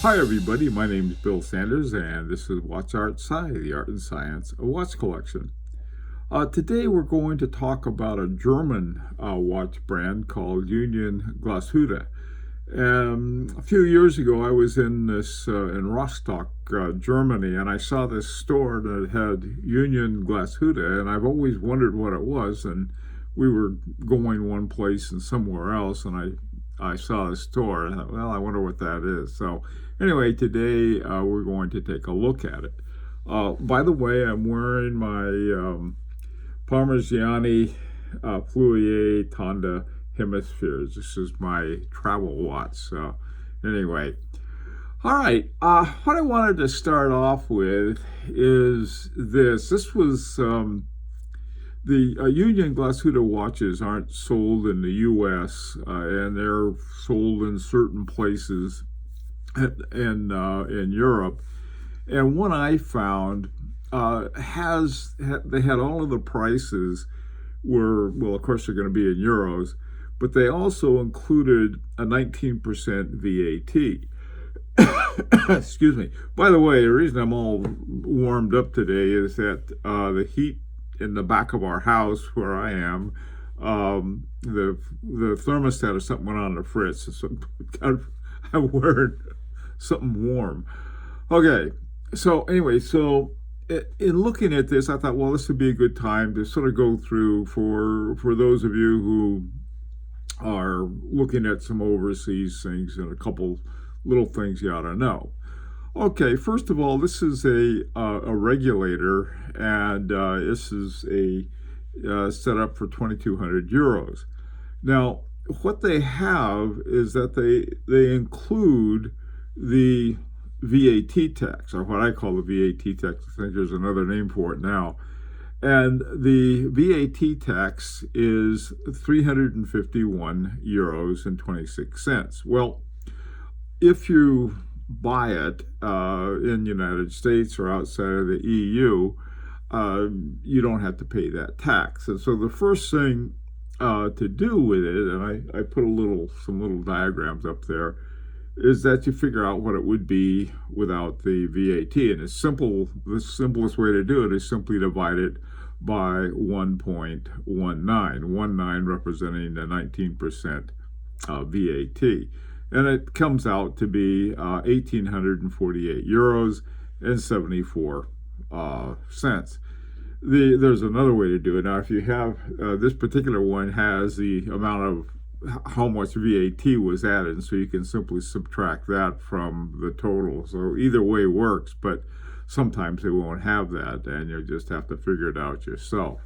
Hi everybody, my name is Bill Sanders and this is Watch Art Sci, the art and science of watch collection. Today we're going to talk about a German watch brand called Union Glashütte. A few years ago I was in Rostock, Germany, and I saw this store that had Union Glashütte, and I've always wondered what it was, and we were going one place and somewhere else, and I saw a store, and I thought, well, I wonder what that is. So anyway, today we're going to take a look at it. By the way, I'm wearing my Parmigiani Fluier Tonda Hemispheres. This is my travel watch. So anyway, all right, what I wanted to start off with is this. This was the Union Glashütte watches aren't sold in the U.S. And they're sold in certain places in Europe. And one I found they had all of the prices were, well, of course they're going to be in euros, but they also included a 19% VAT. Excuse me. By the way, the reason I'm all warmed up today is that the heat in the back of our house where I am, the thermostat or something went on the fritz, so I'm wearing something warm. Okay, so anyway, in looking at this, I thought, well, this would be a good time to sort of go through for those of you who are looking at some overseas things and a couple little things you ought to know. Okay, first of all, this is a regulator, and this is a setup for 2,200 euros. Now, what they have is that they include the VAT tax, or what I call the VAT tax. I think there's another name for it now. And the VAT tax is 351 euros and 26 cents. Well, if you buy it in the United States or outside of the EU, you don't have to pay that tax. And so the first thing to do with it, and I put some little diagrams up there, is that you figure out what it would be without the VAT. And the simplest way to do it is simply divide it by 1.19, 19 representing the 19% VAT. And it comes out to be 1,848 euros and 74 cents. There's another way to do it. Now, if you have, this particular one has the amount of how much VAT was added, so you can simply subtract that from the total. So either way works, but sometimes they won't have that, and you'll just have to figure it out yourself.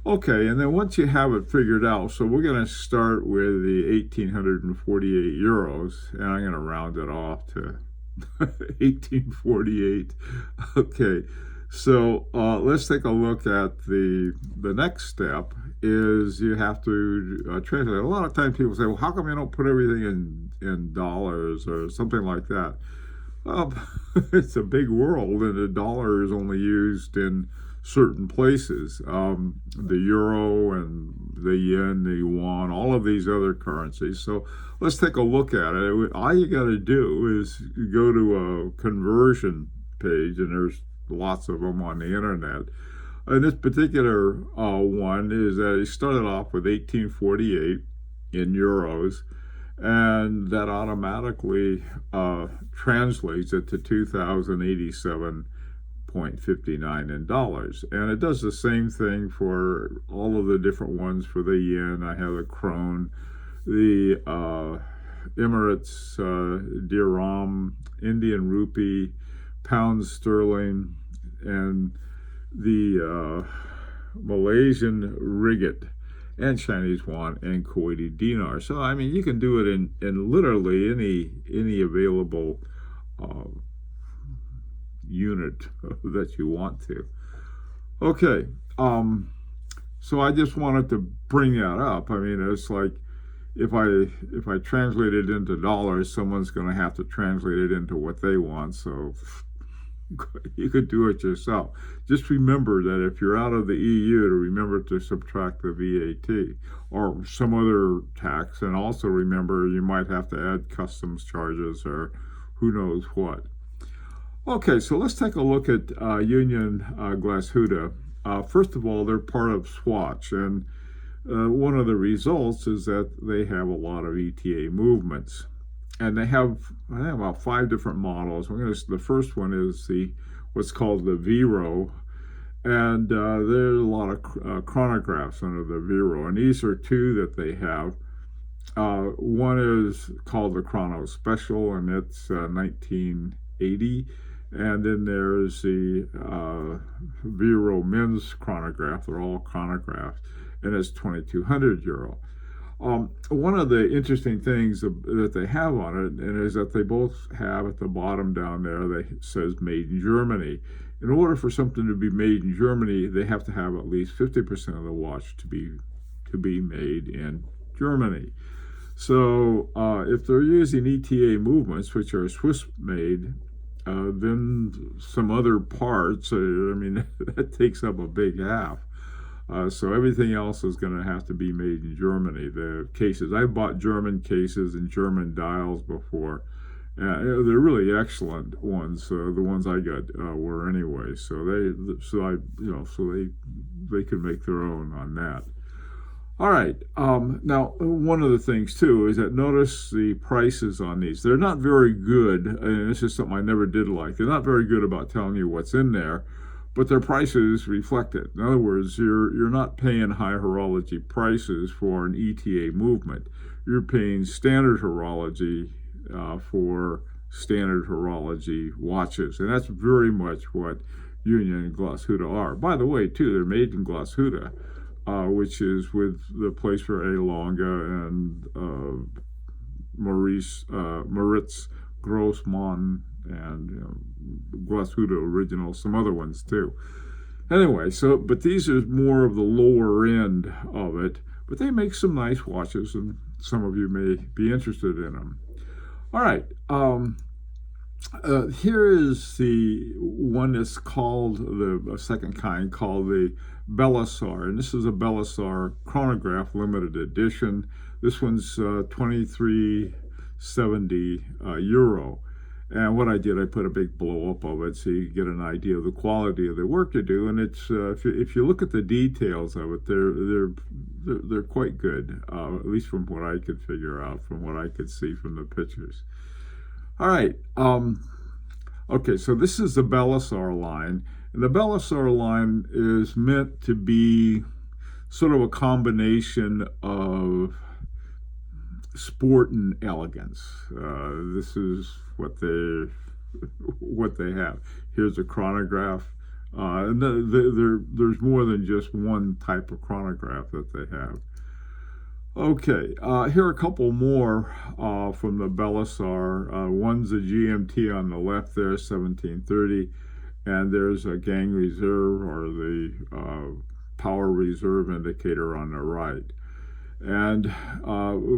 Okay, and then once you have it figured out, so we're going to start with the 1,848 euros, and I'm going to round it off to 1848. Okay, so let's take a look at the next step. Is you have to translate. A lot of times people say, well, how come you don't put everything in dollars or something like that? Well, it's a big world, and the dollar is only used in certain places. The euro and the yen, the yuan, all of these other currencies. So let's take a look at it. All you got to do is go to a conversion page, and there's lots of them on the internet. And this particular one is that it started off with 1848 in euros, and that automatically translates it to 2,087.59 in dollars. And it does the same thing for all of the different ones. For the yen, I have the krone, the Emirates dirham, Indian rupee, pound sterling, and the Malaysian ringgit, and Chinese yuan, and Kuwaiti dinar. So I mean, you can do it in literally any available unit that you want to. Okay, so I just wanted to bring that up. I mean, it's like if I translate it into dollars, someone's going to have to translate it into what they want. So you could do it yourself. Just remember that if you're out of the EU, to remember to subtract the VAT or some other tax, and also remember you might have to add customs charges or who knows what. Okay, so let's take a look at Union Glashütte. First of all, they're part of Swatch, and one of the results is that they have a lot of ETA movements. And they have, I think, about 5 different models. The first one is what's called the Vero, and there's a lot of chronographs under the Vero, and these are 2 that they have. One is called the Chrono Special, and it's 1980. And then there's the Vero Men's chronograph. They're all chronographs, and it's €2,200. One of the interesting things that they have on it and is that they both have at the bottom down there, it says made in Germany. In order for something to be made in Germany, they have to have at least 50% of the watch to be made in Germany. So if they're using ETA movements, which are Swiss made, then some other parts, that takes up a big half. So everything else is going to have to be made in Germany. The cases, I bought German cases and German dials before. They're really excellent ones. The ones I got were anyway. So they could make their own on that. All right. Now, one of the things too is that notice the prices on these. They're not very good, and this is something I never did like. They're not very good about telling you what's in there, but their prices reflect it. In other words, you're not paying high horology prices for an ETA movement. You're paying standard horology for standard horology watches, and that's very much what Union Glashütte are. By the way, too, they're made in Glashütte, which is with the place for A. Longa and Moritz Grossmann and Glashütte Original, some other ones too. Anyway, but these are more of the lower end of it, but they make some nice watches, and some of you may be interested in them. All right, here is the one that's called the second kind, called the Bellows, and this is a Bellows chronograph limited edition. This one's €23.70. And what I did, I put a big blow up of it so you get an idea of the quality of the work to do. And it's if you look at the details of it, they're quite good, at least from what I could figure out, from what I could see from the pictures. All right. Okay, so this is the Bellows line. And the Bellows line is meant to be sort of a combination of sport and elegance. This is what they have. Here's a chronograph. And there's more than just one type of chronograph that they have. Okay, here are a couple more from the Bellows. One's a GMT on the left there, 1730, and there's a gang reserve, or the power reserve indicator on the right. And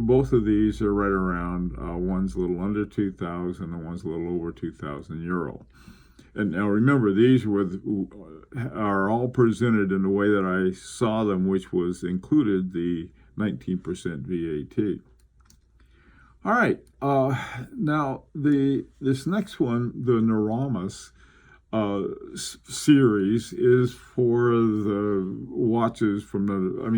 both of these are right around, one's a little under 2,000 and one's a little over €2,000. And now remember, these are all presented in the way that I saw them, which was included the 19% VAT. All right, now this next one, the Neuromas series, is for the watches from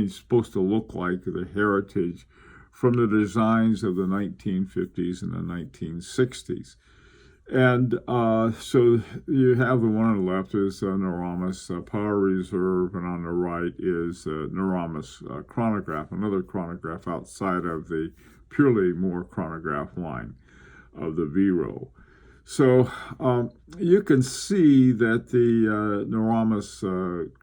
supposed to look like the heritage from the designs of the 1950s and the 1960s. And so you have the one on the left is Neuromas Power Reserve, and on the right is Neuromas chronograph, another chronograph outside of the purely more chronograph line of the Vero. So you can see that the Neuromas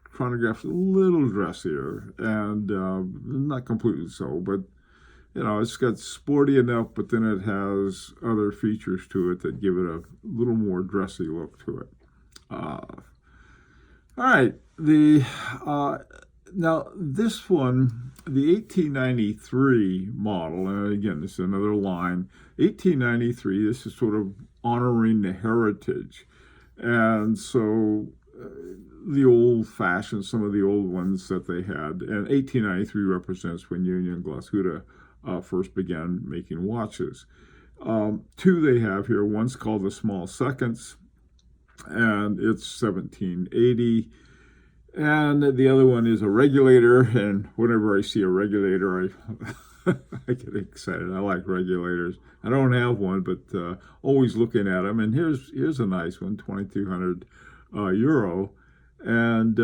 chronograph is a little dressier, and not completely so, but it's got sporty enough, but then it has other features to it that give it a little more dressy look to it. All right, now this one, the 1893 model, and again, this is another line. 1893, this is sort of honoring the heritage. And so the old-fashioned, some of the old ones that they had, and 1893 represents when Union Glashütte first began making watches. Two they have here. One's called the Small Seconds, and it's 1780. And the other one is a regulator, and whenever I see a regulator, I get excited. I like regulators. I don't have one, but always looking at them. And here's a nice one, 2,200 euro. And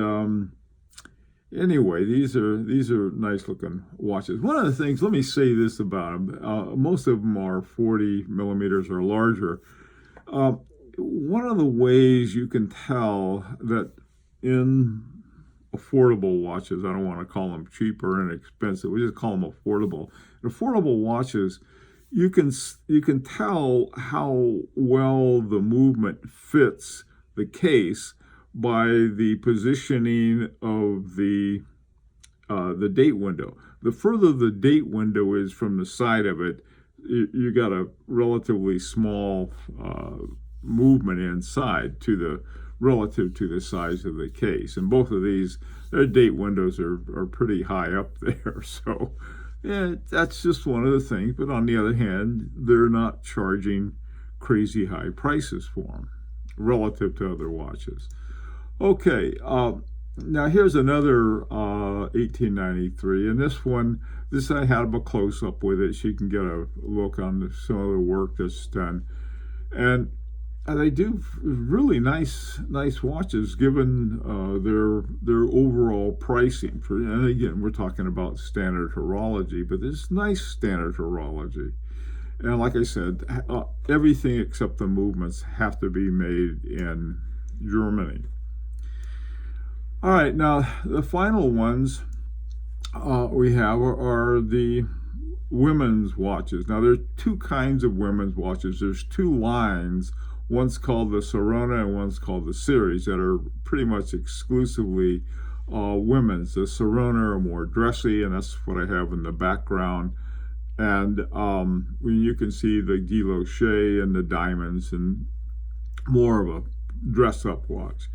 anyway, these are nice looking watches. One of the things, let me say this about them. Most of them are 40 millimeters or larger. One of the ways you can tell that in affordable watches, I don't want to call them cheap or inexpensive, we just call them affordable. In affordable watches, you can tell how well the movement fits the case by the positioning of the date window. The further the date window is from the side of it, you got a relatively small movement inside relative to the size of the case. And both of these, their date windows are pretty high up there. So yeah, that's just one of the things. But on the other hand, they're not charging crazy high prices for them relative to other watches. Okay, now here's another 1893, and this I had a close-up with it, so you can get a look on some of the work that's done. And they do really nice watches given their overall pricing. And again, we're talking about Standard Horology, but this nice Standard Horology. And like I said, everything except the movements have to be made in Germany. All right, now the final ones we have are the women's watches. Now there's two kinds of women's watches. There's two lines. One's called the Sorona and one's called the Series, that are pretty much exclusively women's. The Sorona are more dressy, and that's what I have in the background. And when you can see the guilloche and the diamonds, and more of a dress-up watch.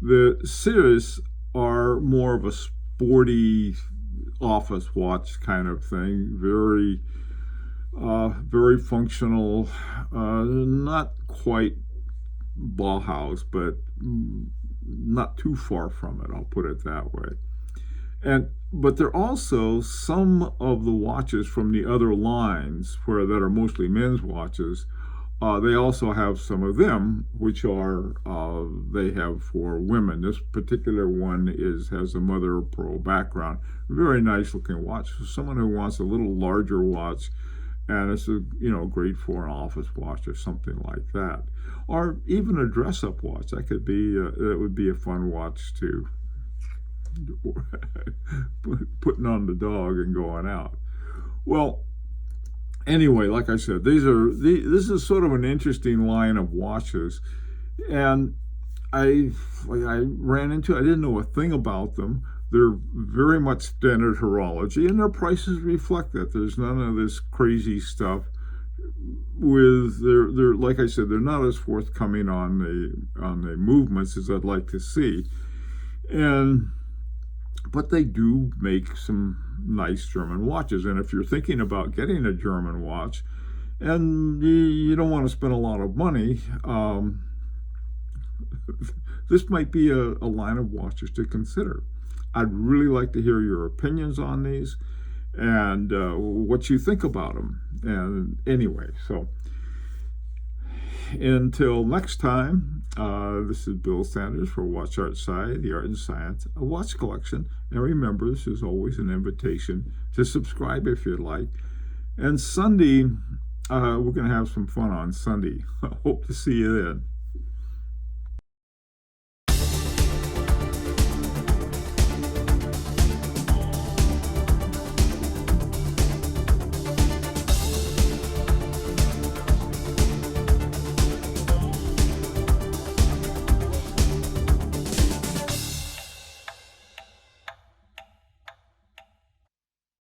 The Series are more of a sporty office watch kind of thing, very functional, not quite Bauhaus, but not too far from it, I'll put it that way. But there are also some of the watches from the other lines that are mostly men's watches. They also have some of them, which are they have for women. This particular one has a mother of pearl background. Very nice looking watch for someone who wants a little larger watch, and it's a grade 4 office watch or something like that, or even a dress-up watch. That would be a fun watch to putting on the dog and going out. Well, anyway, like I said, this is sort of an interesting line of watches, and I ran into. I didn't know a thing about them. They're very much Standard Horology, and their prices reflect that. There's none of this crazy stuff. They're like I said, they're not as forthcoming on the movements as I'd like to see, but they do make some nice German watches. And if you're thinking about getting a German watch and you don't want to spend a lot of money, this might be a line of watches to consider. I'd really like to hear your opinions on these and what you think about them. And anyway, so until next time, this is Bill Sanders for Watch Art Sci, the art and science of watch collection. And remember, this is always an invitation to subscribe if you'd like. And Sunday, we're going to have some fun on Sunday. I hope to see you then.